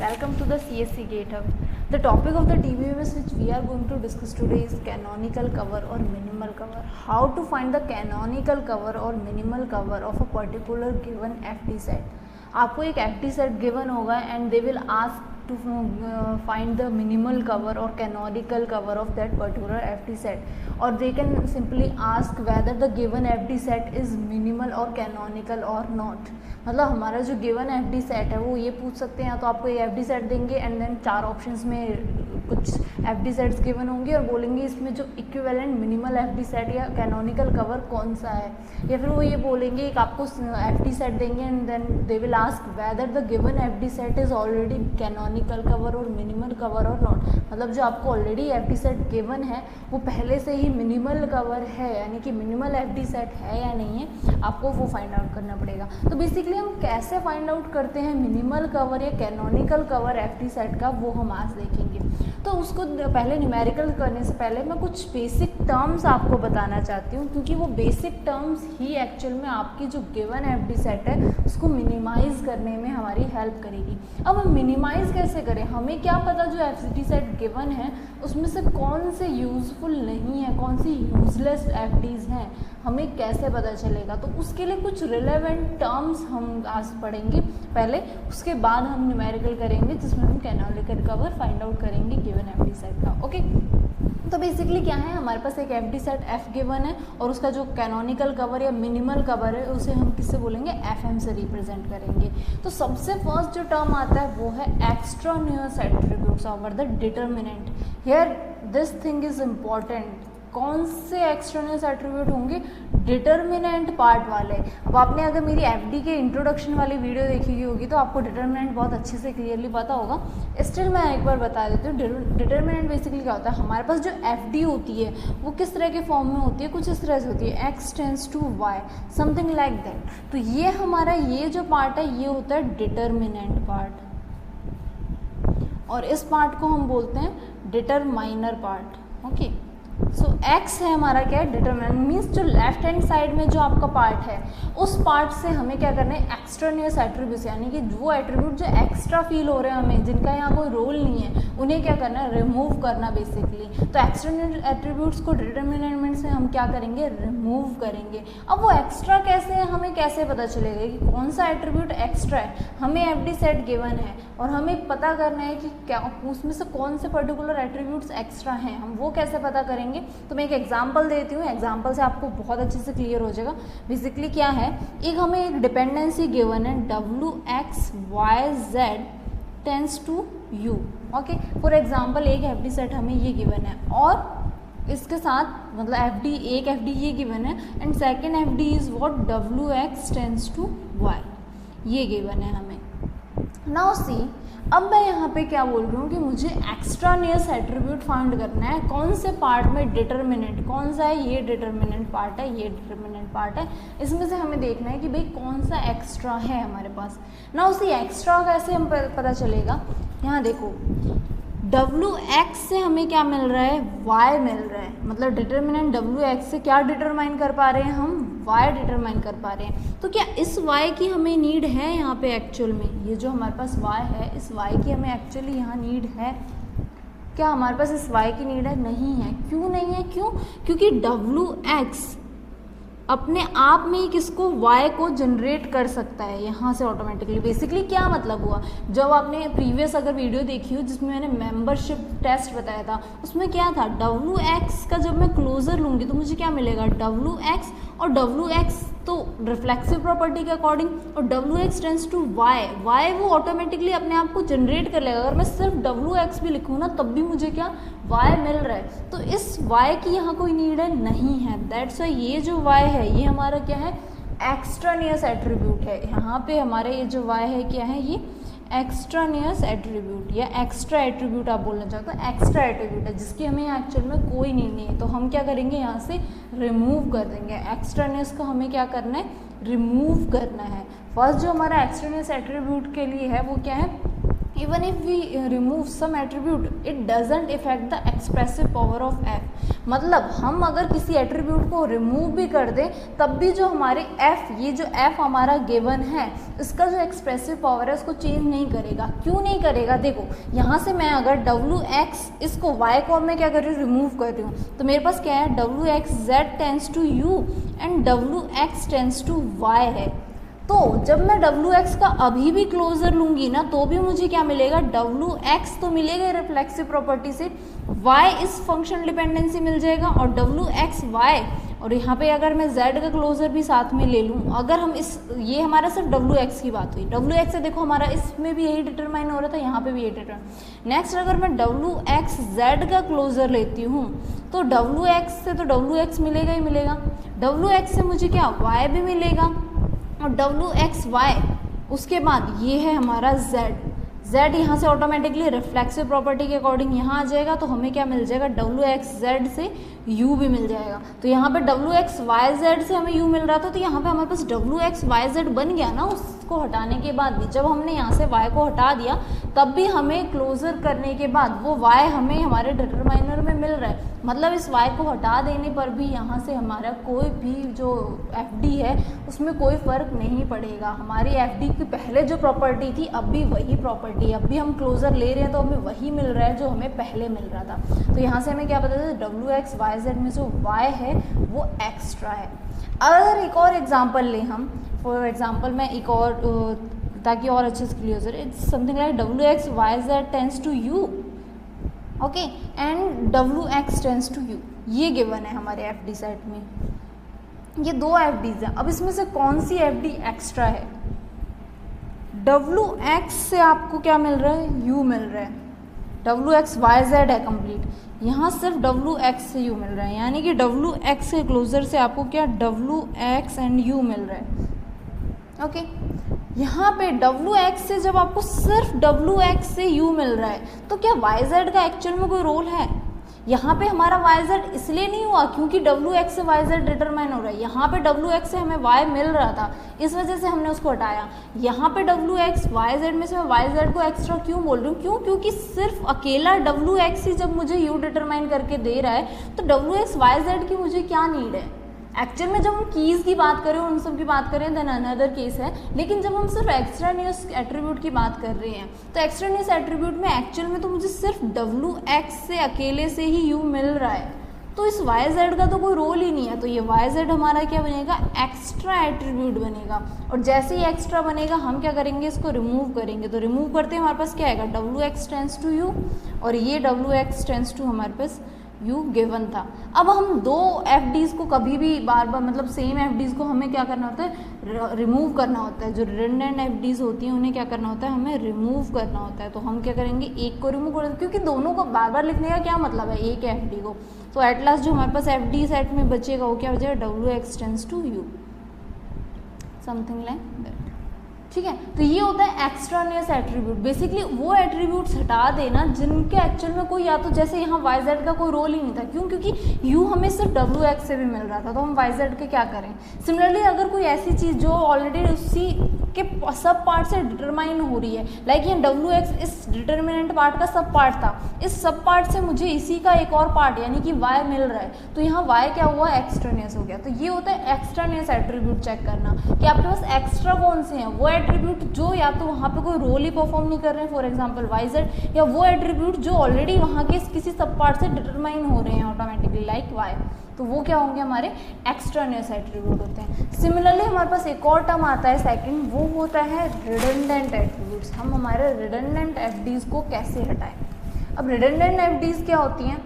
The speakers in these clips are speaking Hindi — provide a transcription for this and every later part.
Welcome to the CSC GitHub. The topic of the DBMS which we are going to discuss today is canonical cover or minimal cover. How to find the canonical cover or minimal cover of a particular given FD set. आपको एक FD set given होगा and they will ask to find the minimal cover or canonical cover of that particular FD set, or they can simply ask whether the given FD set is minimal or canonical or not. मतलब हमारा जो गिवन FD सेट है वो ये पूछ सकते हैं, या तो आपको एक FD सेट देंगे एंड देन 4 ऑप्शंस में कुछ FD सेट्स गिवन होंगे और बोलेंगे इसमें जो इक्विवेलेंट मिनिमल FD सेट या कैनोनिकल कवर कौन सा है, या फिर वो ये बोलेंगे एक आपको FD सेट देंगे and then they will ask whether the given FD set is already canonical cover और मिनिमल कवर और नॉट. मतलब जो आपको ऑलरेडी FD सेट गिवन है वो पहले से ही मिनिमल कवर है, यानी कि मिनिमल FD सेट है या नहीं है, आपको वो फाइंड आउट करना पड़ेगा. तो बेसिकली हम कैसे फाइंड आउट करते हैं मिनिमल कवर या कैनोनिकल कवर FD सेट का, वो हम आज देखेंगे. तो उसको पहले न्यूमेरिकल करने से पहले मैं कुछ बेसिक टर्म्स आपको बताना चाहती हूँ, क्योंकि वो बेसिक टर्म्स ही एक्चुअल में आपकी जो गिवन FD सेट है उसको मिनिमाइज करने में हमारी हेल्प करेगी. अब हम मिनिमाइज कैसे करें, हमें क्या पता जो FD सेट गिवन है उसमें से कौन से यूजफुल नहीं है, कौन सी यूजलेस FDs हैं, हमें कैसे पता चलेगा. तो उसके लिए कुछ रिलेवेंट टर्म्स हम आज पढ़ेंगे पहले, उसके बाद हम न्यूमेरिकल करेंगे जिसमें हम कैनोनिकल कवर फाइंड आउट करेंगे गिवन FD सेट का. ओके, तो बेसिकली क्या है, हमारे पास एक FD सेट F गिवन है और उसका जो कैनोनिकल कवर या मिनिमल कवर है उसे हम किससे बोलेंगे, FM से रिप्रेजेंट करेंगे. तो सबसे फर्स्ट जो टर्म आता है वो है extraneous attributes over the determinant. Here this thing is important. कौन से एक्सटर्नल एट्रीब्यूट होंगे, डिटर्मिनेंट पार्ट वाले. अब आपने अगर मेरी FD के इंट्रोडक्शन वाली वीडियो देखी होगी तो आपको डिटर्मिनेंट बहुत अच्छे से क्लियरली पता होगा. स्टिल मैं एक बार बता देती हूँ. डिटर्मिनेंट बेसिकली क्या होता है, हमारे पास जो FD होती है वो किस तरह के फॉर्म में होती है, कुछ इस तरह से होती है, x tends to y, something like that. तो ये हमारा ये जो पार्ट है ये होता है डिटर्मिनेंट पार्ट, और इस पार्ट को हम बोलते हैं डिटरमाइनर पार्ट. ओके, सो x है हमारा क्या है, डिटरमिनेंट. मीन्स जो लेफ्ट हैंड साइड में जो आपका पार्ट है उस पार्ट से हमें क्या करना है, एक्सट्रानियस एट्रीब्यूट्स, यानी कि वो एट्रीब्यूट जो एक्स्ट्रा फील हो रहे हैं हमें, जिनका यहाँ कोई रोल नहीं है, उन्हें क्या करना है, रिमूव करना बेसिकली. तो एक्सट्रानियस एट्रीब्यूट्स को डिटरमिनेंट से हम क्या करेंगे, रिमूव करेंगे. अब वो एक्स्ट्रा कैसे है, हमें कैसे पता चलेगा कि कौन सा एट्रीब्यूट एक्स्ट्रा है. हमें FD सेट गिवन है और हमें पता करना है कि क्या उसमें से कौन से पर्टिकुलर एट्रीब्यूट्स एक्स्ट्रा हैं, हम वो कैसे पता करेंगे. तो मैं एक एग्जांपल देती हूँ, एग्जांपल से आपको बहुत अच्छे से क्लियर हो जाएगा. बेसिकली क्या है, एक हमें एक डिपेंडेंसी गिवन है WX, YZ tends to U. Okay, for example एक FD सेट हमें ये गिवन है और इसके साथ मतलब एक FD ये गिवन है and second FD is what, WX tends to Y, ये गिवन है हमें. नाउ सी, अब मैं यहाँ पे क्या बोल रही हूँ कि मुझे एक्स्ट्रानियस एट्रीब्यूट फाइंड करना है. कौन से पार्ट में डिटर्मिनेंट कौन सा है, ये डिटर्मिनेंट पार्ट है, ये डिटर्मिनेंट पार्ट है. इसमें से हमें देखना है कि भाई कौन सा एक्स्ट्रा है हमारे पास. ना उसी एक्स्ट्रा कैसे हम पता चलेगा, यहाँ देखो WX से हमें क्या मिल रहा है, Y मिल रहा है. मतलब डिटर्मिनेंट WX से क्या डिटरमाइन कर पा रहे हैं हम, Y डिटरमाइन कर पा रहे हैं. तो क्या इस Y की हमें नीड है यहाँ पे एक्चुअल में, ये जो हमारे पास Y है इस Y की हमें एक्चुअली यहाँ नीड है क्या, हमारे पास इस Y की नीड है, नहीं है. क्यों नहीं है, क्यों, क्योंकि WX अपने आप में ही किसको, Y को जनरेट कर सकता है यहाँ से ऑटोमेटिकली. बेसिकली क्या मतलब हुआ, जब आपने प्रीवियस अगर वीडियो देखी हो जिसमें मैंने मेंबरशिप टेस्ट बताया था उसमें क्या था, WX का जब मैं क्लोजर लूँगी तो मुझे क्या मिलेगा, WX, और WX तो रिफ्लेक्सिव प्रॉपर्टी के अकॉर्डिंग, और WX टेंड्स टू Y वो ऑटोमेटिकली अपने आप को जनरेट कर लेगा. अगर मैं सिर्फ WX भी लिखूँ ना तब भी मुझे क्या, Y मिल रहा है. तो इस Y की यहाँ कोई नीड है, नहीं है. दैट्स वाई ये जो Y है ये हमारा क्या है, एक्स्ट्रानियस एट्रीब्यूट है. यहाँ पे हमारे ये जो Y है क्या है, ये एक्स्ट्रानियस एट्रीब्यूट या एक्स्ट्रा एट्रीब्यूट आप बोलना चाहते हो, एक्स्ट्रा एट्रीब्यूट है जिसकी हमें एक्चुअल में कोई नीड नहीं है. तो हम क्या करेंगे, यहाँ से रिमूव कर देंगे. एक्स्ट्रानियस को हमें क्या करना है, रिमूव करना है. फर्स्ट जो हमारा एक्स्ट्रानियस एट्रीब्यूट के लिए है वो क्या है, even if we remove some attribute it doesn't affect the expressive power of f। मतलब हम अगर किसी एट्रीब्यूट को रिमूव भी कर दें तब भी जो हमारे f, ये जो f हमारा गिवन है इसका जो एक्सप्रेसिव पावर है उसको चेंज नहीं करेगा। क्यों नहीं करेगा? देखो यहाँ से मैं अगर wx इसको y को मैं क्या कर रही हूँ, रिमूव कर रही हूँ, तो मेरे पास क्या है wx z tends to u and wx tends to y है। तो जब मैं wx का अभी भी क्लोजर लूंगी ना तो भी मुझे क्या मिलेगा, wx तो मिलेगा रिफ्लेक्सिव प्रॉपर्टी से, y इस फंक्शन डिपेंडेंसी मिल जाएगा और wx y, और यहाँ पे अगर मैं z का क्लोजर भी साथ में ले लूँ, अगर हम इस, ये हमारा सिर्फ wx की बात हुई, wx से देखो हमारा इसमें भी यही डिटरमाइन हो रहा था, यहाँ पे भी यही डिटरमाइन। नेक्स्ट अगर मैं wx z का क्लोजर लेती हूँ तो wx से तो wx मिलेगा ही मिलेगा, wx से मुझे क्या y भी मिलेगा और wxy, उसके बाद ये है हमारा z यहाँ से ऑटोमेटिकली रिफ्लेक्सिव प्रॉपर्टी के अकॉर्डिंग यहाँ आ जाएगा, तो हमें क्या मिल जाएगा, wxz से u भी मिल जाएगा। तो यहाँ पे wxyz से हमें u मिल रहा था, तो यहाँ पे हमारे पास wxyz बन गया ना। उसको हटाने के बाद भी जब हमने यहाँ से y को हटा दिया तब भी हमें क्लोजर करने के बाद वो y हमें हमारे डिटरमाइनर में मिल रहा है। मतलब इस y को हटा देने पर भी यहाँ से हमारा कोई भी जो fd है उसमें कोई फ़र्क नहीं पड़ेगा। हमारी fd की पहले जो प्रॉपर्टी थी अब भी वही प्रॉपर्टी, अब भी हम क्लोजर ले रहे हैं तो हमें वही मिल रहा है जो हमें पहले मिल रहा था। तो यहाँ से हमें क्या पता था, wxyz में जो y है वो एक्स्ट्रा है। अगर एक और एग्जाम्पल लें हम, फॉर एग्जाम्पल मैं एक और ताकि और अच्छे से क्लियर हो जाए, it's something like wxyz tends to u, okay, and wx tends to u, ये गिवन है हमारे एफडी सेट में। ये दो एफडीज हैं। अब इसमें से कौन सी एफडी एक्स्ट्रा है? wx से आपको क्या मिल रहा है, u मिल रहा है, wxyz है कंप्लीट, यहाँ सिर्फ wx से u मिल रहा है, यानी कि wx के क्लोजर से आपको क्या wx एंड u मिल रहा है, ओके। यहाँ पे wx से जब आपको सिर्फ wx से u मिल रहा है तो क्या yz का एक्चुअल में कोई रोल है? यहाँ पे हमारा yz इसलिए नहीं हुआ क्योंकि wx से yz डिटरमाइन हो रहा है, यहाँ पे wx से हमें y मिल रहा था इस वजह से हमने उसको हटाया। यहाँ पे wx yz में से मैं yz को एक्स्ट्रा क्यों बोल रही हूँ, क्यों? क्योंकि सिर्फ अकेला wx ही जब मुझे u डिटरमाइन करके दे रहा है तो wx yz की मुझे क्या नीड है। एक्चुअल में जब हम कीज़ की बात करें उन सब की बात करें देन अनदर केस है, लेकिन जब हम सिर्फ एक्स्ट्रानियस एट्रीब्यूट की बात कर रहे हैं तो एक्स्ट्रानियस एट्रीब्यूट में एक्चुअल में तो मुझे सिर्फ wx से अकेले से ही u मिल रहा है, तो इस yz का तो कोई रोल ही नहीं है। तो ये yz हमारा क्या बनेगा, एक्स्ट्रा एट्रीब्यूट बनेगा, और जैसे ही एक्स्ट्रा बनेगा हम क्या करेंगे, इसको रिमूव करेंगे। तो रिमूव करते हमारे पास क्या आएगा, wx टेंस टू u, और ये wx टेंस टू हमारे पास u गिवन था। अब हम दो एफडीज़ को कभी भी बार बार मतलब सेम एफडीज़ को हमें क्या करना होता है, रिमूव करना होता है। जो रिडंडेंट एफडीज़ होती हैं उन्हें क्या करना होता है, हमें रिमूव करना होता है। तो हम क्या करेंगे, एक को रिमूव कर देंगे, क्योंकि दोनों को बार बार लिखने का क्या मतलब है, एक एफडी को। तो एट लास्ट जो हमारे पास एफडी सेट में बचेगा वो क्या हो जाएगा, wx tends to u, something like that, ठीक है। तो ये होता है एक्स्ट्रानियस एट्रीब्यूट। बेसिकली वो एट्रीब्यूट्स हटा देना जिनके एक्चुअल में कोई, या तो जैसे यहाँ yz का कोई रोल ही नहीं था, क्यों? क्योंकि u हमें सिर्फ wx से भी मिल रहा था, तो हम yz के क्या करें। सिमिलरली अगर कोई ऐसी चीज़ जो ऑलरेडी उसी के सब पार्ट से डिटरमाइन हो रही है, लाइक ये wx इस डिटर्मिनेंट पार्ट का सब पार्ट था, इस सब पार्ट से मुझे इसी का एक और पार्ट यानी कि y मिल रहा है, तो यहाँ y क्या हुआ, एक्स्ट्रानियस हो गया। तो ये होता है एक्स्ट्रानियस एट्रीब्यूट चेक करना कि आपके पास एक्स्ट्रा कौन से हैं, वो एट्रीब्यूट जो या तो वहाँ पे कोई रोल ही परफॉर्म नहीं कर रहे हैं, फॉर एग्जांपल yz, या वो एट्रीब्यूट जो ऑलरेडी वहाँ के किसी सब पार्ट से डिटरमाइन हो रहे हैं ऑटोमेटिकली लाइक y, तो वो क्या होंगे, हमारे एक्स्ट्रानियस एट्रीब्यूट होते हैं। सिमिलरली हमारे पास एक और टर्म आता है सेकंड, वो होता है रिडंडेंट एट्रीब्यूट्स। हम हमारे रिडंडेंट एफडीज को कैसे हटाएं। अब रिडंडेंट एफडीज क्या होती हैं,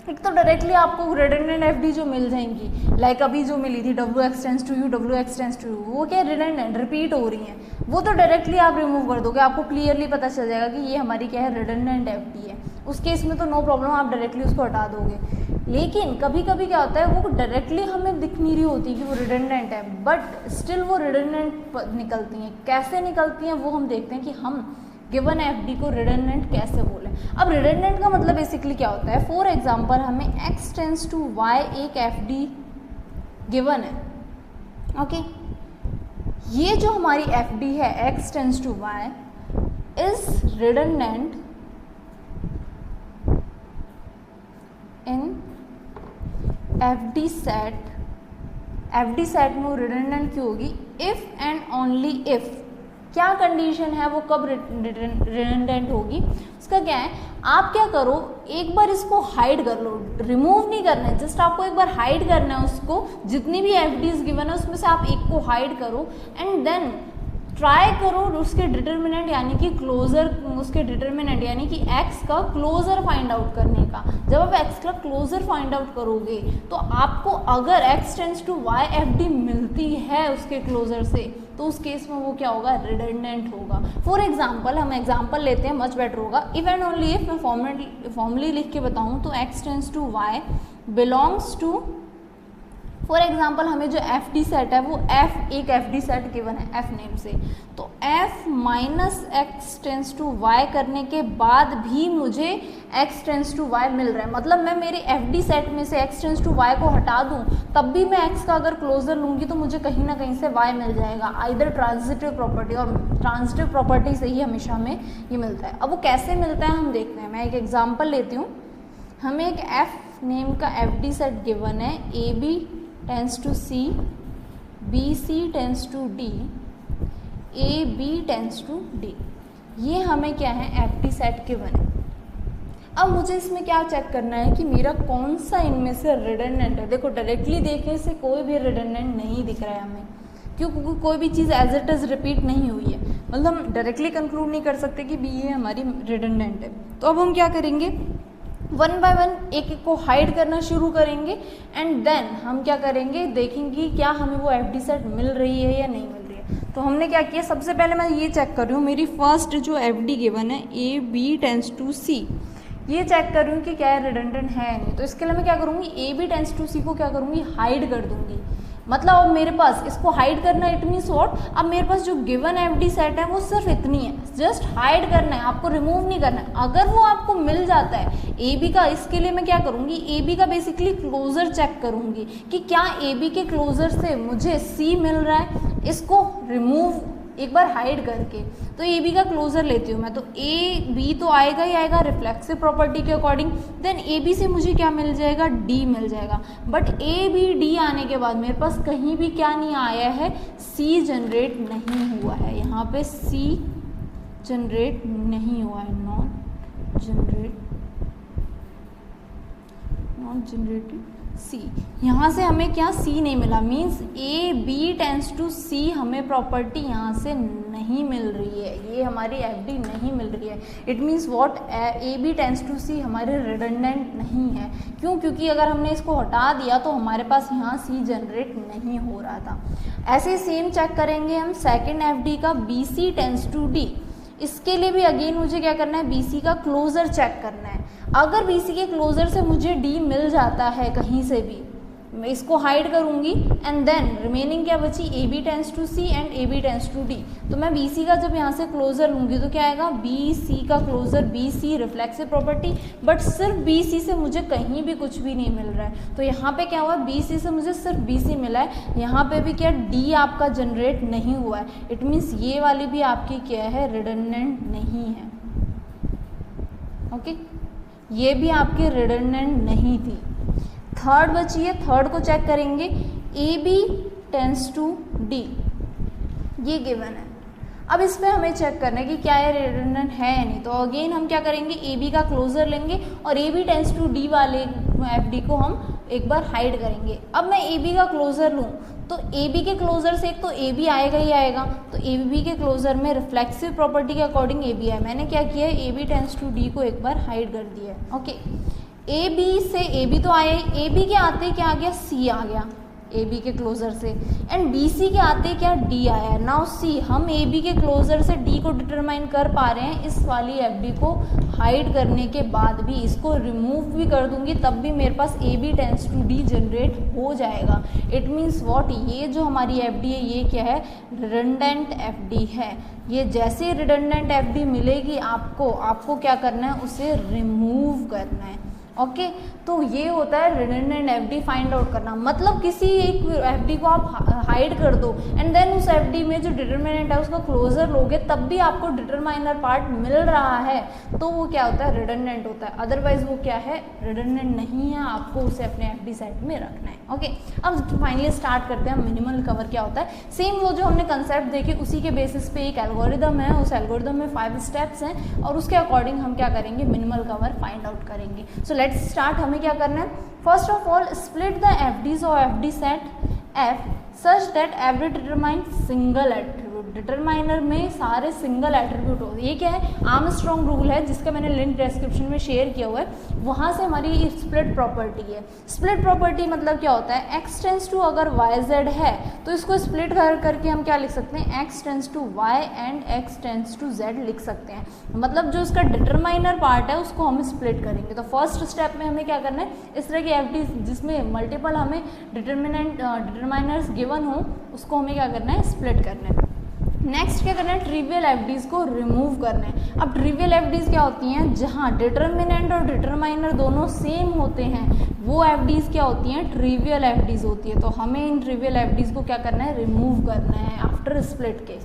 एक तो डायरेक्टली आपको रिडंडेंट एफडी जो मिल जाएंगी, लाइक अभी जो मिली थी wx tends to u, wx tends to u, वो क्या रिडंडेंट रिपीट हो रही हैं, वो तो डायरेक्टली आप रिमूव कर दोगे, आपको क्लियरली पता चल जाएगा कि ये हमारी क्या है, रिडंडेंट एफडी है। उस केस में तो नो प्रॉब्लम, आप डायरेक्टली उसको हटा दोगे। लेकिन कभी कभी क्या होता है, वो डायरेक्टली हमें दिख नहीं रही होती कि वो रिडंडेंट है, बट स्टिल वो रिडंडेंट निकलती हैं। कैसे निकलती हैं वो हम देखते हैं कि हम गिवन एफडी को रिडंडेंट कैसे बोलें। अब रिडंडेंट का मतलब बेसिकली क्या होता है, फॉर एग्जांपल हमें x टेंस टू y एक एफडी गिवन है, ओके। ये जो हमारी एफडी है x tends to y is redundant in FD set, FD set में वो रिडंडेंट क्यों होगी? इफ एंड ओनली इफ, क्या कंडीशन है वो कब रिडंडेंट होगी? उसका क्या है, आप क्या करो, एक बार इसको हाइड कर लो, रिमूव नहीं करना है, जस्ट आपको एक बार हाइड करना है उसको, जितनी भी एफडीज गिवन है उसमें से आप एक को हाइड करो एंड देन ट्राई करो उसके डिटर्मिनेंट यानी कि क्लोजर, उसके डिटर्मिनेंट यानी कि x का क्लोजर फाइंड आउट करने का। जब आप x का क्लोजर फाइंड आउट करोगे तो आपको अगर x tends to y FD मिलती है उसके क्लोजर से, तो उस केस में वो क्या होगा? रिडंडेंट होगा। फॉर एग्जाम्पल, हम एग्जाम्पल लेते हैं, मच बेटर होगा। इफ एंड ओनली इफ मैं फॉर्मली लिख के बताऊँ तो x tends to y belongs to, for example हमें जो एफ डी सेट है वो एफ, एक एफ डी सेट गिवन है एफ नेम से, तो F minus X tends to Y करने के बाद भी मुझे एक्स टेंस टू वाई मिल रहा है। मतलब मैं मेरे एफ डी सेट में से एक्स टेंस टू वाई को हटा दूं तब भी मैं एक्स का अगर क्लोजर लूँगी तो मुझे कहीं ना कहीं से वाई मिल जाएगा, आइदर ट्रांजिटिव प्रॉपर्टी, और ट्रांजिटिव प्रॉपर्टी से ही हमेशा में ये मिलता है। अब वो कैसे मिलता है हम देखते हैं। मैं एक एग्जाम्पल लेती हूँ। हमें एक एफ नेम का एफ डी सेट गिवन है, A B tends to C, B C tends to D, A B tends to D. ये हमें क्या है? एफ डी सेट के बने। अब मुझे इसमें क्या चेक करना है कि मेरा कौन सा इनमें से रिडंडेंट है। देखो डायरेक्टली देखने से कोई भी रिडंडेंट नहीं दिख रहा है हमें, क्योंकि कोई भी चीज़ एज इट इज़ रिपीट नहीं हुई है, मतलब हम डायरेक्टली कंक्लूड नहीं कर सकते कि भी ये हमारी रिडंडेंट है। तो अब हम क्या करेंगे, वन बाय वन एक एक को हाइड करना शुरू करेंगे एंड देन हम क्या करेंगे, देखेंगे क्या हमें वो एफ डी सेट मिल रही है या नहीं मिल रही है। तो हमने क्या किया, सबसे पहले मैं ये चेक कर रही हूँ मेरी फर्स्ट जो एफ डी गिवन है ए बी टेंस टू सी, ये चेक कर रही हूँ कि क्या रिडंडेंट है नहीं। तो इसके लिए मैं क्या करूँगी, ए बी टेंस टू सी को क्या करूँगी, हाइड कर दूँगी। मतलब अब मेरे पास इसको हाइड करना, इट मीन्स व्हाट, अब मेरे पास जो गिवन एफडी सेट है वो सिर्फ इतनी है, जस्ट हाइड करना है, आपको रिमूव नहीं करना है। अगर वो आपको मिल जाता है ए बी का, इसके लिए मैं क्या करूँगी, ए बी का बेसिकली क्लोजर चेक करूँगी कि क्या ए बी के क्लोजर से मुझे सी मिल रहा है, इसको रिमूव एक बार हाइड करके। तो ए बी का क्लोजर लेती हूँ मैं, तो ए बी तो आएगा ही आएगा रिफ्लेक्सिव प्रॉपर्टी के अकॉर्डिंग। देन ए बी से मुझे क्या मिल जाएगा, डी मिल जाएगा। बट ए बी डी आने के बाद मेरे पास कहीं भी क्या नहीं आया है, सी जनरेट नहीं हुआ है। यहाँ पे सी जनरेट नहीं हुआ है, नॉट जनरेटेड सी। यहाँ से हमें क्या, सी नहीं मिला, means A B tends to C हमें प्रॉपर्टी यहाँ से नहीं मिल रही है, ये हमारी एफ डी नहीं मिल रही है। It means what, A B tends to C हमारे रिडंडेंट नहीं है। क्यों? क्योंकि अगर हमने इसको हटा दिया तो हमारे पास यहाँ सी जनरेट नहीं हो रहा था। ऐसे सेम चेक करेंगे हम सेकेंड एफ डी का, B C tends to D. इसके लिए भी अगेन मुझे क्या करना है, बी सी का क्लोजर चेक करना है। अगर बी सी के क्लोजर से मुझे डी मिल जाता है कहीं से भी, मैं इसको हाइड करूंगी एंड देन रिमेनिंग क्या बची, A B tends to C and A B tends to D. तो मैं बी सी का जब यहाँ से क्लोजर लूँगी तो क्या आएगा, बी सी का closure, B C reflexive property, but सिर्फ बी सी से मुझे कहीं भी कुछ भी नहीं मिल रहा है। तो यहाँ पे क्या हुआ, बी सी से मुझे सिर्फ बी सी मिला है, यहाँ पे भी क्या डी आपका जनरेट नहीं हुआ है। इट मीन्स ये वाली भी आपकी क्या है, रिडंडेंट नहीं है। ओके, ये भी आपकी रिडंडेंट नहीं थी। थर्ड बची है, थर्ड को चेक करेंगे, A B tends to D, ये गिवन है। अब इस पर हमें चेक करना है कि क्या ये रिडंडेंट है या नहीं। तो अगेन हम क्या करेंगे, ए बी का क्लोजर लेंगे और A B tends to D वाले एफ डी को हम एक बार हाइड करेंगे। अब मैं ए बी का क्लोजर लूँ तो ए बी के क्लोजर से एक तो ए बी आएगा ही आएगा, तो ए बी के क्लोजर में रिफ्लेक्सिव प्रॉपर्टी के अकॉर्डिंग ए बी है। मैंने क्या किया है, A B tends to D को एक बार हाइड कर दिया है। ओके, ए बी से ए बी तो आए, ए बी के आते क्या आ गया, सी आ गया ए बी के क्लोजर से, एंड बी सी के आते क्या, डी आया। नाउ सी, हम ए बी के क्लोजर से डी को डिटरमाइन कर पा रहे हैं, इस वाली एफ डी को हाइड करने के बाद भी, इसको रिमूव भी कर दूंगी तब भी मेरे पास A B tends to D generate हो जाएगा। इट मीन्स व्हाट, ये जो हमारी एफ डी है ये क्या है, रिडंडेंट एफ डी है। ये जैसे रिडंडेंट एफ डी मिलेगी आपको क्या करना है, उसे रिमूव करना है। ओके तो ये होता है रिडंडेंट एफडी फाइंड आउट करना, मतलब किसी एक एफडी को आप हाइड कर दो एंड देन उस एफडी में जो डिटरमिनेंट है उसका क्लोजर लोगे तब भी आपको डिटरमाइनर पार्ट मिल रहा है तो वो क्या होता है, रिडंडेंट होता है। अदरवाइज वो क्या है, रिडंडेंट नहीं है, आपको उसे अपने एफडी सेट में रखना है। ओके अब फाइनली स्टार्ट करते हैं मिनिमल कवर क्या होता है। सेम वो जो हमने कंसेप्ट देखे उसी के बेसिस पे एक एल्गोरिदम है, उस एल्गोरिदम में 5 स्टेप्स हैं और उसके अकॉर्डिंग हम क्या करेंगे, मिनिमल कवर फाइंड आउट करेंगे। So let's start. हमें क्या करना है, first of all split the FDs और FD set F such that every determine single attribute, determiner में सारे सिंगल एट्रीब्यूट हो। ये क्या है, आर्मस्ट्रॉन्ग रूल है जिसका मैंने लिंक डिस्क्रिप्शन में शेयर किया हुआ है, वहाँ से हमारी स्प्लिट प्रॉपर्टी है। स्प्लिट प्रॉपर्टी मतलब क्या होता है, x टेंस टू अगर y z है तो इसको स्प्लिट करके हम क्या लिख सकते हैं, x tends to y and x tends to z लिख सकते हैं। मतलब जो इसका डिटरमाइनर पार्ट है उसको हम स्प्लिट करेंगे। तो फर्स्ट स्टेप में हमें क्या करना है, इस तरह की एफडी जिसमें मल्टीपल हमें डिटरमाइनर्स गिवन हो उसको हमें क्या करना है, स्प्लिट करना है। नेक्स्ट क्या करना है, ट्रिवियल एफडीज को रिमूव करना है। अब ट्रिवियल एफडीज क्या होती हैं, जहां डिटरमिनेंट और डिटरमाइनर दोनों सेम होते हैं वो एफडीज क्या होती हैं, ट्रिवियल एफडीज होती है। तो हमें इन ट्रिवियल एफडीज को क्या करना है, रिमूव करना है आफ्टर स्प्लिट के।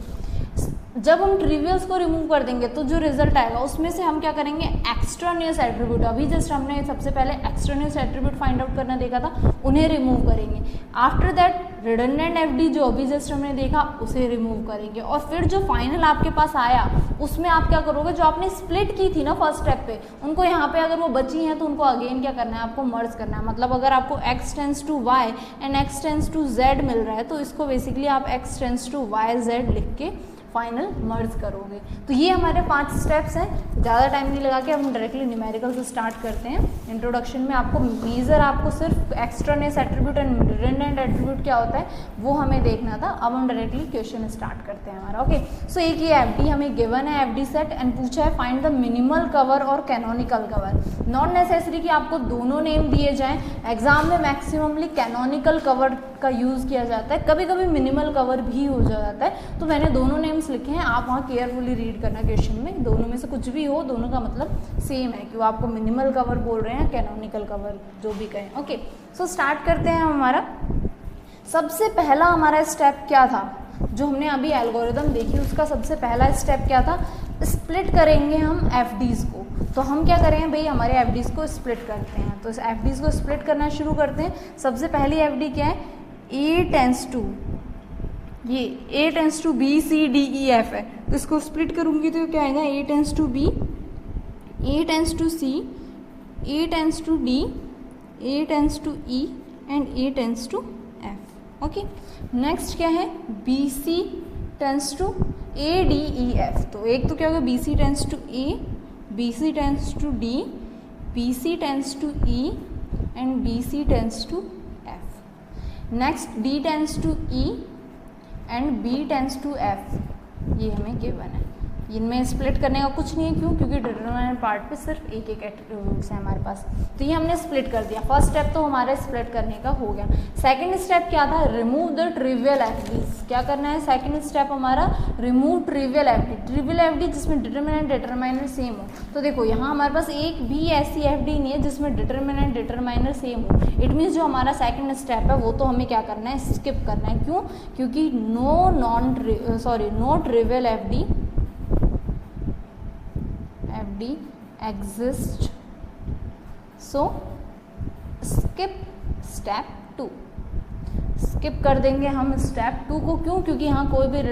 जब हम ट्रिवियल्स को रिमूव कर देंगे तो जो रिजल्ट आएगा उसमें से हम क्या करेंगे, एक्सट्रानियस एट्रीब्यूट, अभी जस्ट हमने सबसे पहले एक्सट्रानियस एट्रीब्यूट फाइंड आउट करना देखा था, उन्हें रिमूव करेंगे। आफ्टर दैट रिडंडेंट एफडी जो अभी जस्ट हमने देखा उसे रिमूव करेंगे और फिर जो फाइनल आपके पास आया उसमें आप क्या करोगे, जो आपने स्प्लिट की थी ना फर्स्ट स्टेप पे, उनको यहाँ पे अगर वो बची हैं तो उनको अगेन क्या करना है, आपको मर्ज करना है। मतलब अगर आपको x tends to y and x tends to z मिल रहा है तो इसको बेसिकली आप x tends to y z लिख के फाइनल मर्ज करोगे। तो ये हमारे 5 स्टेप्स हैं। ज़्यादा टाइम नहीं लगा के हम डायरेक्टली न्यूमेरिकल से स्टार्ट करते हैं। इंट्रोडक्शन में आपको मेजर आपको सिर्फ एक्सट्रानेस एट्रीब्यूट एंड रिडंडेंट एट्रीब्यूट क्या होता है वो हमें देखना था। अब हम डायरेक्टली क्वेश्चन स्टार्ट करते हैं हमारा। ओके सो एक ये एफडी हमें गिवन है, एफडी सेट, एंड पूछा है फाइंड द मिनिमल कवर और कैनोनिकल कवर। नॉट नेसेसरी कि आपको दोनों नेम दिए जाएं, एग्जाम में मैक्सिममली कैनोनिकल कवर का यूज़ किया जाता है, कभी कभी मिनिमल कवर भी हो जाता है। तो मैंने दोनों नेम्स लिखे हैं, आप वहाँ केयरफुली रीड करना क्वेश्चन में, दोनों में से कुछ भी हो दोनों का मतलब सेम है कि वो आपको मिनिमल कवर बोल रहे हैं, कैनोनिकल कवर जो भी कहें। ओके सो स्टार्ट करते हैं। हमारा सबसे पहला हमारा स्टेप क्या था, जो हमने अभी एल्गोरिदम देखी उसका सबसे पहला स्टेप क्या था, स्प्लिट करेंगे हम एफडीज को। तो हम क्या करेंगे भाई, हमारे एफडीज को स्प्लिट करते हैं। तो इस एफडीज को स्प्लिट करना शुरू करते हैं। सबसे पहली एफडी क्या है, ए टेंस टू, ये A tends to B C D E F है, तो इसको स्प्लिट करूंगी तो क्या आएगा, A tends to B, A tends to C, A tends to D, A tends to E and A tends to F. Okay next क्या है, B C tends to A D E F. तो एक तो क्या होगा, B C tends to A, B C tends to D, B C tends to E and B C tends to F. Next D tends to E and B tends to F, ये हमें गिवन है। इनमें स्प्लिट करने का कुछ नहीं है, क्यों, क्योंकि डिटरमिनेंट पार्ट पे सिर्फ एक एक एट्रीब्यूट्स है हमारे पास। तो ये हमने स्प्लिट कर दिया। फर्स्ट स्टेप तो हमारा स्प्लिट करने का हो गया। सेकंड स्टेप क्या था, रिमूव द ट्रिवियल एफडीज। क्या करना है, सेकंड स्टेप हमारा remove trivial FD. Trivial FD जिसमें डिटरमिनेंट डिटरमाइनर सेम हो। तो देखो यहाँ हमारे पास एक भी ऐसी एफडी नहीं है जिसमें डिटरमिनेंट डिटरमाइनर सेम हो। इट मीन्स जो हमारा सेकंड स्टेप है वो तो हमें क्या करना है, स्किप करना है। क्यों, क्योंकि no trivial FD exist, so skip step 2। Skip कर देंगे हम स्टेप 2 को। क्यों, क्योंकि यहाँ कोई भी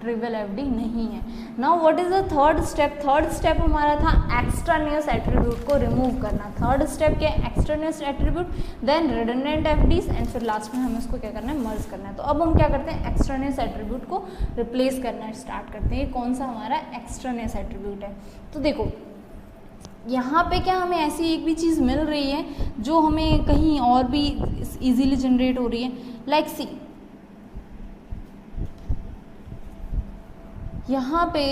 ट्रिवियल एफडी नहीं है। Now what is the third step, third step हमारा था एक्सट्रानियस एट्रीब्यूट को रिमूव करना। थर्ड स्टेप क्या है, extraneous attribute, then redundant FDs and फिर लास्ट में हमें इसको क्या करना है, मर्ज करना है। तो अब हम क्या करते हैं, एक्सट्रानियस एट्रीब्यूट को रिप्लेस करना स्टार्ट करते हैं। ये कौन सा हमारा एक्सट्रानियस एट्रीब्यूट है, तो देखो यहाँ पे क्या हमें ऐसी एक भी चीज़ मिल रही है जो हमें कहीं और भी इजीली जनरेट हो रही है। लाइक सी, यहाँ पे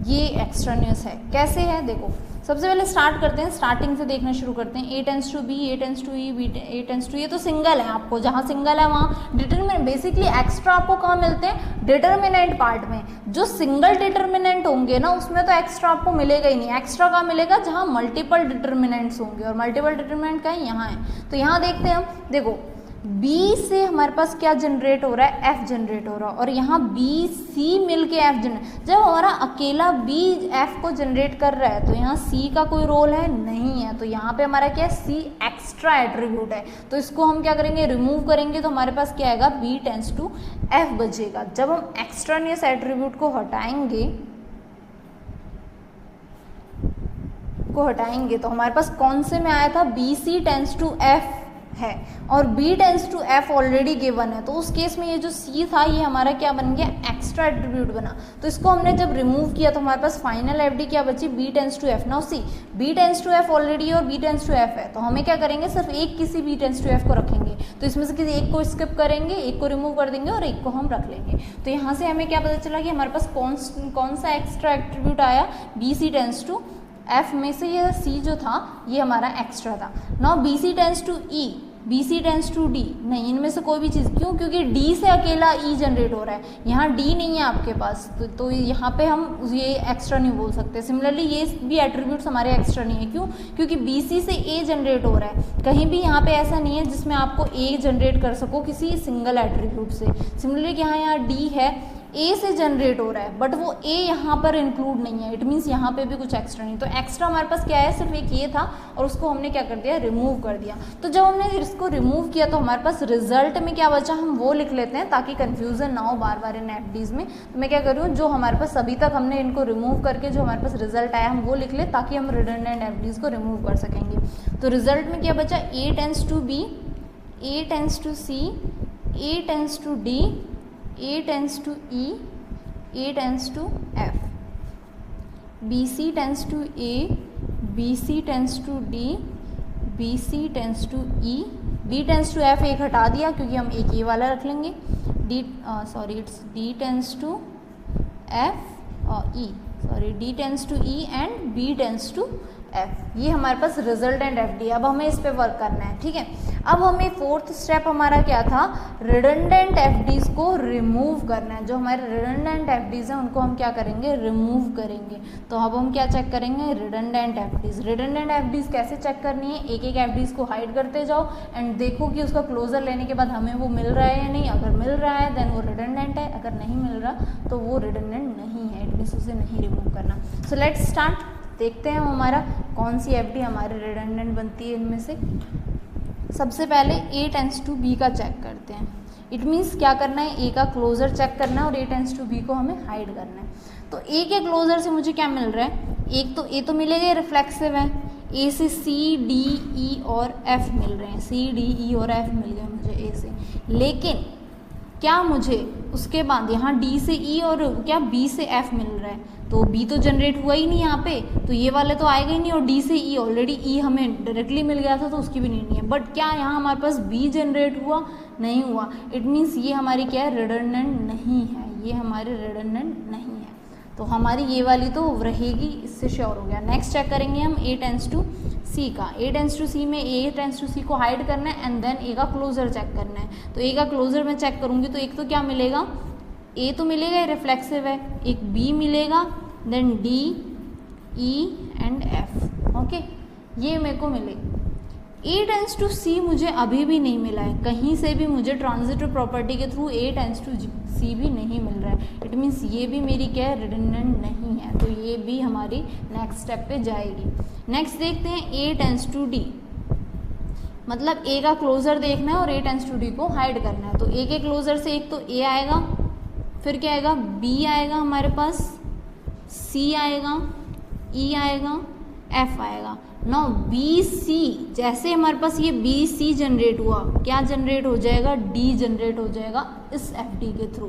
ये एक्स्ट्रानियस है। कैसे है देखो, सबसे पहले स्टार्ट करते हैं, स्टार्टिंग से देखना शुरू करते हैं। A tends to B, A tends to E, B A tends to, ये तो सिंगल है, आपको जहाँ सिंगल है वहाँ डिटरमिनेंट, बेसिकली एक्स्ट्रा आपको कहाँ मिलते हैं, डिटरमिनेंट पार्ट में। जो सिंगल डिटरमिनेंट होंगे ना उसमें तो एक्स्ट्रा आपको मिलेगा ही नहीं। एक्स्ट्रा कहाँ मिलेगा, जहाँ मल्टीपल डिटरमिनेंट्स होंगे, और मल्टीपल डिटरमिनेंट कहाँ है, यहाँ है। तो यहाँ देखते हैं हम, देखो B से हमारे पास क्या जनरेट हो रहा है, F जनरेट हो रहा है, और यहाँ B C मिल के F जनरेट। जब हमारा अकेला B F को जनरेट कर रहा है तो यहाँ C का कोई रोल है नहीं है, तो यहाँ पे हमारा क्या है, C एक्स्ट्रा एट्रीब्यूट है। तो इसको हम क्या करेंगे, रिमूव करेंगे, तो हमारे पास क्या आएगा, B टेंस टू F बचेगा। जब हम एक्स्ट्रानियस एट्रीब्यूट को हटाएंगे तो हमारे पास कौन से में आया था, BC टेंस टू F है, और B tends to F already given है। तो उस केस में ये जो C था ये हमारा क्या बन गया, एक्स्ट्रा एट्रीब्यूट बना। तो इसको हमने जब रिमूव किया तो हमारे पास फाइनल FD क्या बची, B tends to F। Now see B tends to F already है और B टेंस टू F है, तो हमें क्या करेंगे, सिर्फ एक किसी B टेंस टू F को रखेंगे। तो इसमें से किसी एक को स्किप करेंगे, एक को रिमूव कर देंगे और एक को हम रख लेंगे। तो यहाँ से हमें क्या पता चला कि हमारे पास कौन सा एक्स्ट्रा एट्रीब्यूट आया, BC टेंस टू F में से ये C जो था ये हमारा एक्स्ट्रा था। Now BC tends to E, BC tends to D, नहीं इनमें से कोई भी चीज़, क्यों, क्योंकि D से अकेला E जनरेट हो रहा है, यहाँ D नहीं है आपके पास, तो यहाँ पे हम ये एक्स्ट्रा नहीं बोल सकते। सिमिलरली ये भी एट्रीब्यूट्स हमारे एक्स्ट्रा नहीं है, क्यों, क्योंकि BC से A जनरेट हो रहा है। कहीं भी यहाँ पे ऐसा नहीं है जिसमें आपको A जनरेट कर सको किसी सिंगल एट्रीब्यूट से। सिमिलरली यहाँ D है, A से जनरेट हो रहा है, बट वो A यहाँ पर इंक्लूड नहीं है, इट मीन्स यहाँ पे भी कुछ एक्स्ट्रा नहीं। तो एक्स्ट्रा हमारे पास क्या है, सिर्फ एक ये था, और उसको हमने क्या कर दिया, रिमूव कर दिया। तो जब हमने इसको रिमूव किया तो हमारे पास रिजल्ट में क्या बचा, हम वो लिख लेते हैं ताकि कन्फ्यूजन ना हो बार बार इन FDs में। तो मैं क्या कर रही हूँ, जो हमारे पास अभी तक हमने इनको रिमूव करके जो हमारे पास रिजल्ट आया हम वो लिख ले, ताकि हम रिडंडेंट FDs को रिमूव कर सकेंगे। तो रिजल्ट में क्या बचा, A tends to B, A tends to C, A tends to D, A tends to E, A tends to F, BC tends to A, BC tends to D, BC tends to E, B tends to F एक हटा दिया क्योंकि हम एक ये वाला रख लेंगे, D टेंस टू F और E, D tends to E and B tends to F। ये हमारे पास रिजल्टेंट FD। अब हमें इस पे वर्क करना है, ठीक है। अब हमें फोर्थ स्टेप हमारा क्या था, रिडंडेंट FDs को रिमूव करना है। जो हमारे रिडंडेंट FDs हैं उनको हम क्या करेंगे, रिमूव करेंगे। तो अब हम क्या चेक करेंगे, रिडंडेंट FDs। रिडंडेंट FDs कैसे चेक करनी है, एक एक FDs को हाइड करते जाओ एंड देखो कि उसका क्लोजर लेने के बाद हमें वो मिल रहा है या नहीं। अगर मिल रहा है देन वो रिडंडेंट है, अगर नहीं मिल रहा तो वो रिडंडेंट नहीं है, इट मीन्स उसे नहीं रिमूव करना। सो लेट्स स्टार्ट, देखते हैं हमारा कौन सी FD हमारे रिडंडेंट बनती है इनमें से। सबसे पहले A टेंस टू B का चेक करते हैं। इट मीन्स क्या करना है, A का क्लोजर चेक करना है और A टेंस टू B को हमें हाइड करना है। तो A के क्लोजर से मुझे क्या मिल रहा है, एक तो A तो मिलेगा, रिफ्लेक्सिव है। A से C, D, E और F मिल रहे हैं, C, D, E और F मिल गए मुझे A से। लेकिन क्या मुझे उसके बाद यहाँ D से E और क्या B से F मिल रहा है, तो B तो जनरेट हुआ ही नहीं यहाँ पे, तो ये वाले तो आएगा ही नहीं। और D से E, ऑलरेडी E हमें डायरेक्टली मिल गया था तो उसकी भी नहीं है। बट क्या यहाँ हमारे पास B जनरेट हुआ, नहीं हुआ। इट मीन्स ये हमारी क्या है, रिडंडेंट नहीं है, ये हमारे रिडंडेंट नहीं है। तो हमारी ये वाली तो रहेगी, इससे श्योर हो गया। नेक्स्ट चेक करेंगे हम A टेंस टू C का। A टेंस टू C में A टेंस टू C को हाइड करना है एंड देन A का क्लोजर चेक करना है। तो A का क्लोजर मैं चेक करूँगी तो एक तो क्या मिलेगा, A तो मिलेगा, रिफ्लेक्सिव है, एक B मिलेगा, then D, E and F। Okay, ये मेरे को मिले। A टेंस टू C मुझे अभी भी नहीं मिला है, कहीं से भी मुझे ट्रांजिटिव प्रॉपर्टी के through A tends to C भी नहीं मिल रहा है। इट मीन्स ये भी मेरी क्या है, रिडंडेंट नहीं है, तो ये भी हमारी नेक्स्ट स्टेप पे जाएगी। नेक्स्ट देखते हैं A टेंस टू D, मतलब A का क्लोजर देखना है और A टेंस टू D को हाइड करना है। तो A के क्लोजर से एक तो A आएगा, फिर क्या आएगा, B आएगा हमारे पास, C आएगा, E आएगा, F आएगा। नाउ BC, जैसे हमारे पास ये BC जनरेट हुआ, क्या जनरेट हो जाएगा, D जनरेट हो जाएगा इस FD के थ्रू।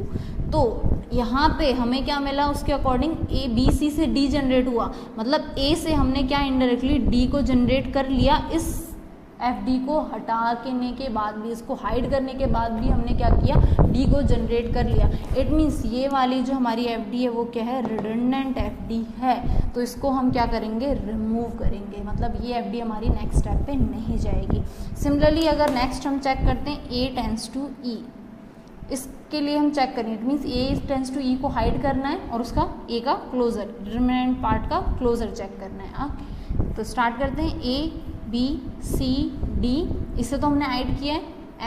तो यहाँ पे हमें क्या मिला, उसके अकॉर्डिंग BC से D जनरेट हुआ, मतलब A से हमने क्या इनडायरेक्टली D को जनरेट कर लिया इस एफ डी को हटाने के बाद भी, इसको हाइड करने के बाद भी हमने क्या किया, डी को जनरेट कर लिया। इट मीन्स ये वाली जो हमारी एफ डी है वो क्या है, रिडंडेंट एफ डी है, तो इसको हम क्या करेंगे, रिमूव करेंगे, मतलब ये एफ डी हमारी नेक्स्ट स्टेप पे नहीं जाएगी। सिमिलरली अगर नेक्स्ट हम चेक करते हैं ए टेंस टू ई, इसके लिए हम चेक करें, it means A tends to E को हाइड करना है और उसका ए का क्लोजर, रिमेनेंट पार्ट का क्लोजर चेक करना है। तो स्टार्ट करते हैं, ए बी सी डी, इसे तो हमने हाइड किया है,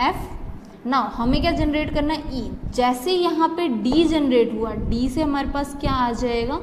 एफ। नाउ हमें क्या जनरेट करना है, ई। जैसे यहाँ पे डी जनरेट हुआ, डी से हमारे पास क्या आ जाएगा,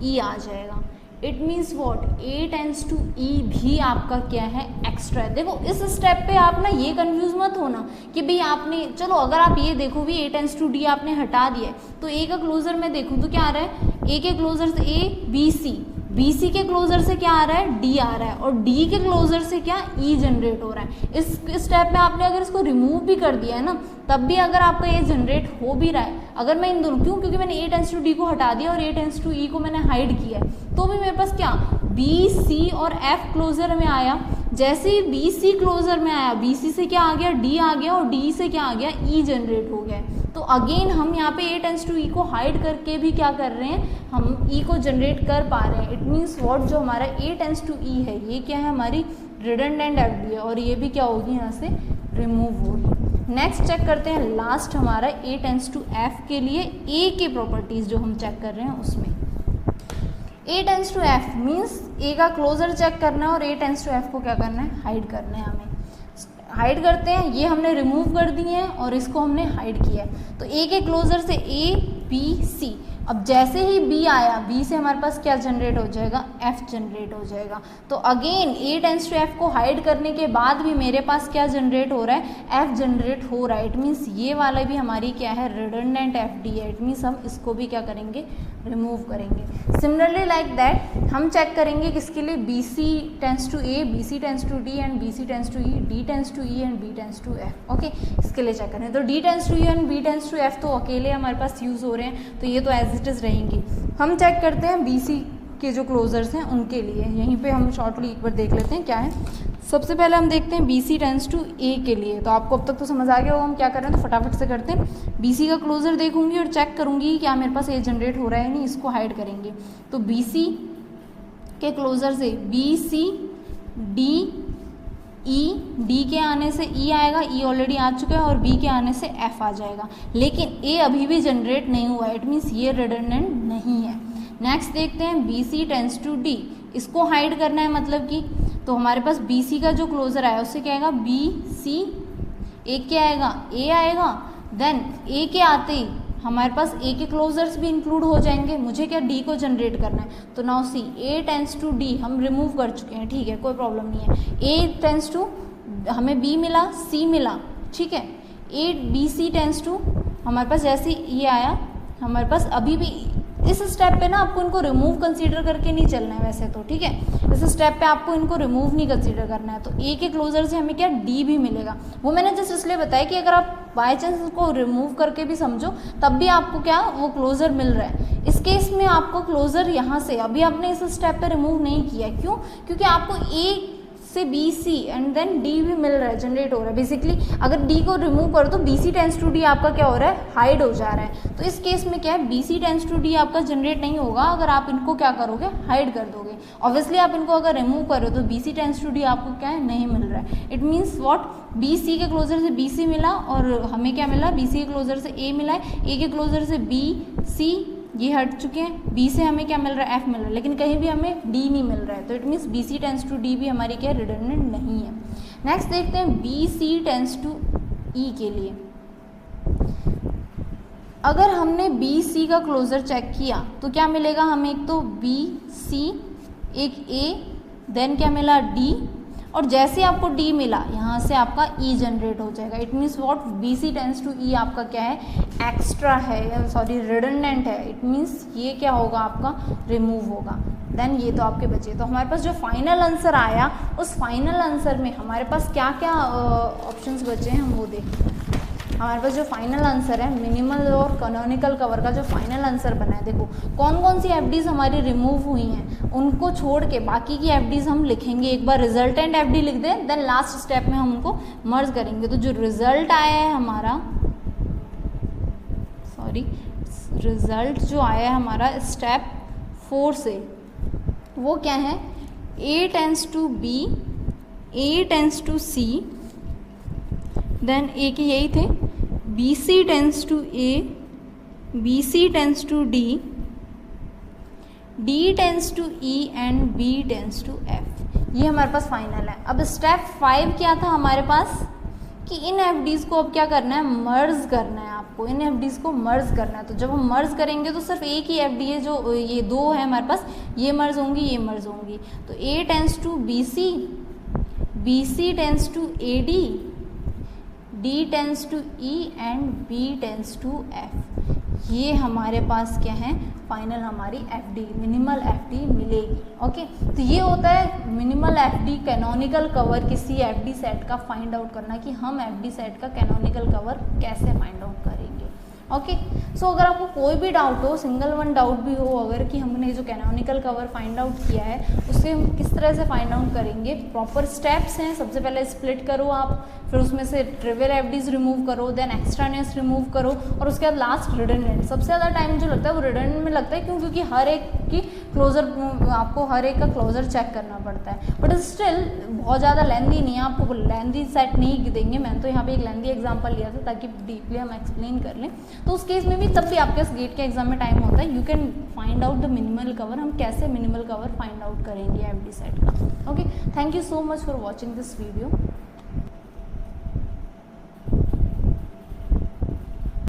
ई आ जाएगा। It means what, A tends to E भी आपका क्या है, एक्स्ट्रा है। देखो इस स्टेप पे आप ना ये कंफ्यूज मत होना कि भाई आपने, चलो अगर आप ये देखो भी ए टेंस टू डी आपने हटा दिया है, तो ए का क्लोजर मैं देखूँ तो क्या आ रहा है, ए के क्लोजर से ए बी सी, बी सी के क्लोजर से क्या आ रहा है, डी आ रहा है, और डी के क्लोजर से क्या, ई जनरेट हो रहा है। इस स्टेप में आपने अगर इसको रिमूव भी कर दिया है ना, तब भी अगर आपका ये जनरेट हो भी रहा है, अगर मैं इन दोनों, क्यों, क्योंकि मैंने ए टेंस टू डी को हटा दिया और ए टेंस टू ई को मैंने हाइड किया है, तो भी मेरे पास क्या, बी सी और एफ क्लोजर में आया। जैसे ही बी सी क्लोजर में आया, बी सी से क्या आ गया, डी आ गया, और डी से क्या आ गया, ई जनरेट हो गया। तो अगेन हम यहाँ पे ए टेंस टू ई को हाइड करके भी क्या कर रहे हैं, हम ई को जनरेट कर पा रहे हैं। इट मीन्स व्हाट, जो हमारा ए टेंस टू ई है ये क्या है, हमारी रिडंडेंट एफ डी है, और ये भी क्या होगी, यहाँ से रिमूव होगी। नेक्स्ट चेक करते हैं लास्ट हमारा ए टेंस टू एफ के लिए ए के प्रॉपर्टीज जो हम चेक कर रहे हैं उसमें। ए टेंस टू एफ मीन्स ए का क्लोजर चेक करना है और ए टेंस टू एफ को क्या करना है, हाइड करना है। हमें हाइड करते हैं, ये हमने रिमूव कर दिए हैं और इसको हमने हाइड किया है। तो ए के क्लोजर से ए बी सी, अब जैसे ही बी आया, बी से हमारे पास क्या जनरेट हो जाएगा, एफ जनरेट हो जाएगा। तो again A tends to F को हाइड करने के बाद भी मेरे पास क्या जनरेट हो रहा है, एफ जनरेट हो रहा है। इट मीन्स ये वाला भी हमारी क्या है, रिडंडेंट एफ डी है। इट मीन्स हम इसको भी क्या करेंगे, रिमूव करेंगे। सिमिलरली लाइक दैट हम चेक करेंगे किसके लिए, B C tends to A, B C tends to D and B C tends to E, D tends to E and B tends to F. Okay, इसके लिए चेक करें। तो D tends to E and B tends to F तो अकेले हमारे पास यूज़ हो रहे हैं, तो ये तो एज इट इज़ रहेंगी। हम चेक करते हैं बी सी के जो क्लोजर्स हैं उनके लिए, यहीं पे हम शॉर्टली एक बार देख लेते हैं क्या है। सबसे पहले हम देखते हैं बी सी टेंस टू ए के लिए। तो आपको अब तक तो समझ आ गया होगा हम क्या कर रहे हैं, तो फटाफट से करते हैं। बी सी का क्लोजर देखूंगी और चेक करूंगी क्या मेरे पास ए जनरेट हो रहा है नहीं, इसको हाइड करेंगे। तो बी सी के क्लोजर से B C D E, D के आने से ई आएगा, ई ऑलरेडी आ चुका है, और बी के आने से एफ आ जाएगा, लेकिन ए अभी भी जनरेट नहीं हुआ है। इट मीन्स ये रिडंडेंट नहीं है। नेक्स्ट देखते हैं B C tends to D, इसको हाइड करना है मतलब कि, तो हमारे पास बी सी का जो क्लोजर आया उससे क्या आएगा, बी सी, एक क्या आएगा, ए आएगा। देन ए के आते ही हमारे पास ए के क्लोजर्स भी इंक्लूड हो जाएंगे। मुझे क्या, डी को जनरेट करना है, तो now see A tends to D हम रिमूव कर चुके हैं, ठीक है, कोई प्रॉब्लम नहीं है। ए टेंस टू, हमें बी मिला, सी मिला, ठीक है। A B C tends to, हमारे पास जैसे ये आया, हमारे पास अभी भी इस स्टेप पे ना आपको इनको रिमूव कंसीडर करके नहीं चलना है वैसे तो, ठीक है। इस स्टेप पे आपको इनको रिमूव नहीं कंसीडर करना है। तो ए के क्लोजर से हमें क्या, डी भी मिलेगा। वो मैंने जस्ट इसलिए बताया कि अगर आप बाय चांस इसको रिमूव करके भी समझो तब भी आपको क्या, वो क्लोजर मिल रहा है। इस केस में आपको क्लोजर यहाँ से, अभी आपने इस स्टेप पे रिमूव नहीं किया, क्यों, क्योंकि आपको ए से B C and then D भी मिल रहा है, जनरेट हो रहा है। बेसिकली अगर डी को रिमूव करो तो B C tends to D आपका क्या हो रहा है, हाइड हो जा रहा है। तो इस केस में क्या है, B C tends to D आपका जनरेट नहीं होगा अगर आप इनको क्या करोगे, हाइड कर दोगे। ऑब्वियसली आप इनको अगर रिमूव करो तो B C tends to D आपको क्या है, नहीं मिल रहा है। It means what, B C के क्लोजर से बी सी मिला और हमें क्या मिला, बी सी के क्लोजर से ए मिला है, ए के क्लोजर से बी सी ये हट चुके हैं, बी से हमें क्या मिल रहा है, एफ मिल रहा है, लेकिन कहीं भी हमें डी नहीं मिल रहा है। तो it means B C tends to D भी हमारी क्या, रिडंडेंट नहीं है। नेक्स्ट देखते हैं B C tends to E के लिए। अगर हमने बी सी का क्लोजर चेक किया तो क्या मिलेगा हमें, एक तो बी सी, एक ए, देन क्या मिला, डी, और जैसे आपको डी मिला यहाँ से आपका ई जनरेट हो जाएगा। It means what, B C tends to E आपका क्या है, एक्स्ट्रा है, सॉरी रिडंडेंट है। इट मीन्स ये क्या होगा, आपका रिमूव होगा। देन ये तो आपके बचे। तो हमारे पास जो फाइनल आंसर आया, उस फाइनल आंसर में हमारे पास क्या क्या ऑप्शंस बचे हैं हम वो देखते हैं। हमारे पास जो फाइनल आंसर है मिनिमल और कैनोनिकल कवर का जो फाइनल आंसर बना है, देखो कौन कौन सी एफडीज हमारी रिमूव हुई हैं, उनको छोड़ के बाकी की एफडीज हम लिखेंगे। एक बार रिजल्टेंट एफडी लिख दें, देन लास्ट स्टेप में हम उनको मर्ज करेंगे। तो जो रिजल्ट आया है हमारा, रिजल्ट जो आया है हमारा स्टेप 4 से, वो क्या है, A tends to B, A tends to C, then A के यही थे, BC tends to A, BC tends to D, D tends to E and B tends to F। ये हमारे पास फाइनल है। अब स्टेप 5 क्या था हमारे पास कि इन एफडीज़ को अब क्या करना है, मर्ज करना है आपको, इन एफडीज़ को मर्ज करना है। तो जब हम मर्ज करेंगे तो सिर्फ एक ही एफडी है, जो ये दो है हमारे पास, ये मर्ज होंगी, ये मर्ज होंगी। तो A tends to BC, BC tends to AD, D tends to E and B tends to F। ये हमारे पास क्या है, फाइनल हमारी एफडी, मिनिमल एफडी मिलेगी। ओके, तो ये होता है मिनिमल एफडी कैनोनिकल कवर किसी एफडी सेट का फाइंड आउट करना, कि हम एफडी सेट का कैनोनिकल कवर कैसे फाइंड आउट करेंगे। ओके, सो अगर आपको कोई भी डाउट हो, सिंगल वन डाउट भी हो अगर, कि हमने जो कैनोनिकल कवर फाइंड आउट किया है उससे हम किस तरह से फाइंड आउट करेंगे, प्रॉपर स्टेप्स हैं। सबसे पहले स्प्लिट करो आप, फिर उसमें से ट्रिवियल एफडीज रिमूव करो, देन एक्स्ट्रानियस रिमूव करो, और उसके बाद लास्ट रिडंडेंट। सबसे ज़्यादा टाइम जो लगता है वो रिडंडेंट में लगता है, क्यों, क्योंकि हर एक की क्लोजर, आपको हर एक का क्लोजर चेक करना पड़ता है। बट स्टिल बहुत ज़्यादा लेंदी नहीं है, आपको लेंदी सेट नहीं देंगे। मैंने तो यहाँ पे एक लेंदी एग्जांपल लिया था ताकि डीपली हम एक्सप्लेन कर लें। तो उस केस में भी तब भी आपके गेट के एग्जाम में टाइम होता है, you can find out the minimal cover. हम कैसे मिनिमल कवर फाइंड आउट करेंगे एफडी सेट का। Okay, thank you so much for watching this video.